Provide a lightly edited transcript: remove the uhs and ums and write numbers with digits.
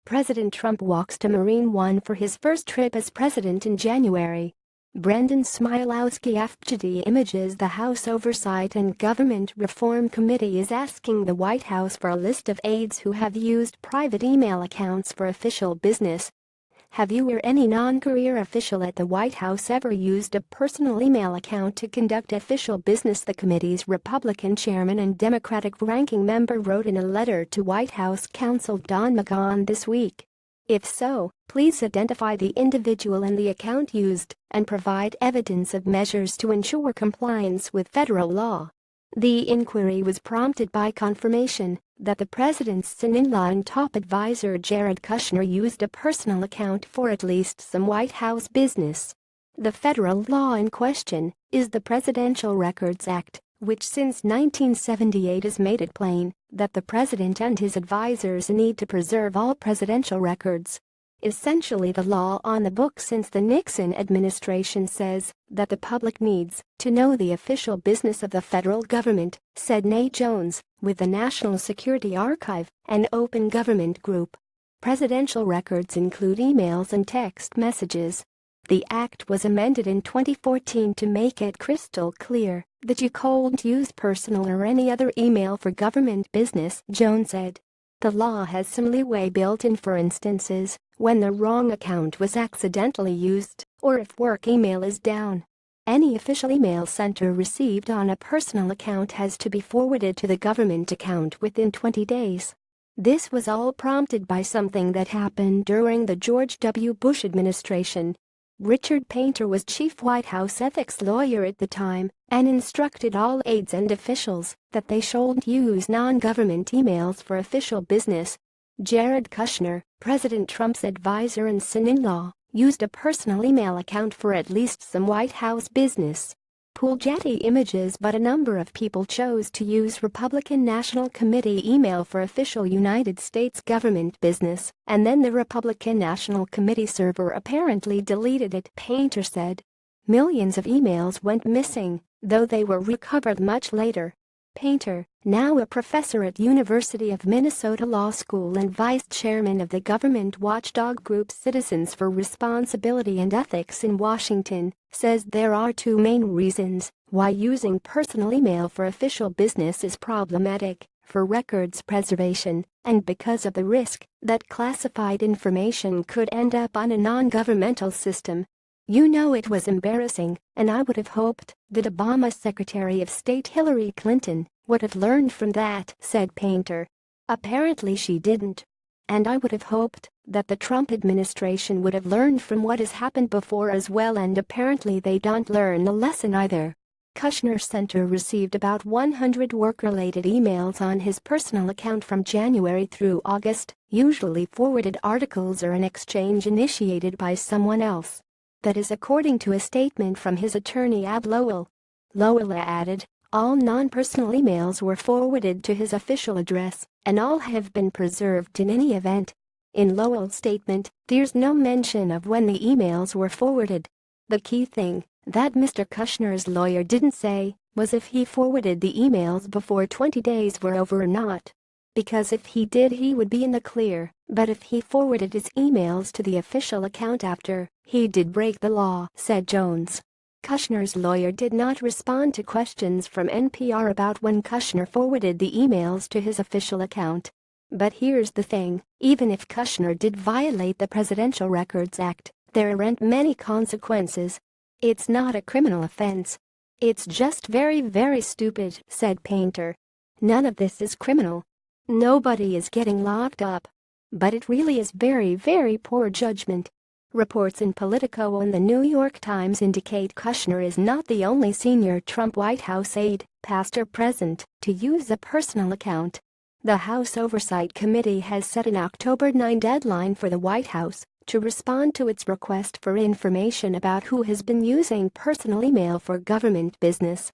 President Trump walks to Marine One for his first trip as president in January. Brendan Smilowski after the images. The House Oversight and Government Reform Committee is asking the White House for a list of aides who have used private email accounts for official business. Have you or any non-career official at the White House ever used a personal email account to conduct official business? The committee's Republican chairman and Democratic ranking member wrote in a letter to White House counsel Don McGahn this week. If so, please identify the individual and the account used and provide evidence of measures to ensure compliance with federal law. The inquiry was prompted by confirmation that the president's son-in-law and top advisor Jared Kushner used a personal account for at least some White House business. The federal law in question is the Presidential Records Act, which since 1978 has made it plain that the president and his advisors need to preserve all presidential records. Essentially, the law on the books since the Nixon administration says that the public needs to know the official business of the federal government, said Nate Jones, with the National Security Archive, an open government group. Presidential records include emails and text messages. The act was amended in 2014 to make it crystal clear that you can't use personal or any other email for government business, Jones said. The law has some leeway built in for instances when the wrong account was accidentally used or if work email is down. Any official email sent or received on a personal account has to be forwarded to the government account within 20 days. This was all prompted by something that happened during the George W. Bush administration. Richard Painter was chief White House ethics lawyer at the time and instructed all aides and officials that they shouldn't use non-government emails for official business. Jared Kushner, President Trump's advisor and son-in-law, used a personal email account for at least some White House business. Pulled Getty Images, but a number of people chose to use Republican National Committee email for official United States government business, and then the Republican National Committee server apparently deleted it, Painter said. Millions of emails went missing, though they were recovered much later. Painter, now a professor at University of Minnesota Law School and vice chairman of the government watchdog group Citizens for Responsibility and Ethics in Washington, says there are two main reasons why using personal email for official business is problematic: for records preservation and because of the risk that classified information could end up on a non-governmental system. You know, it was embarrassing, and I would have hoped that Obama's Secretary of State Hillary Clinton would have learned from that, said Painter. Apparently she didn't. And I would have hoped that the Trump administration would have learned from what has happened before as well, and apparently they don't learn the lesson either. Kushner Center received about 100 work-related emails on his personal account from January through August, usually forwarded articles or an exchange initiated by someone else. That is according to a statement from his attorney Ab Lowell. Lowell added, all non-personal emails were forwarded to his official address, and all have been preserved in any event. In Lowell's statement, there's no mention of when the emails were forwarded. The key thing that Mr. Kushner's lawyer didn't say was if he forwarded the emails before 20 days were over or not. Because if he did, he would be in the clear, but if he forwarded his emails to the official account after, he did break the law, said Jones. Kushner's lawyer did not respond to questions from NPR about when Kushner forwarded the emails to his official account. But here's the thing, even if Kushner did violate the Presidential Records Act, there aren't many consequences. It's not a criminal offense. It's just very, very stupid, said Painter. None of this is criminal. Nobody is getting locked up. But it really is very, very poor judgment. Reports in Politico and the New York Times indicate Kushner is not the only senior Trump White House aide, past or present, to use a personal account. The House Oversight Committee has set an October 9 deadline for the White House to respond to its request for information about who has been using personal email for government business.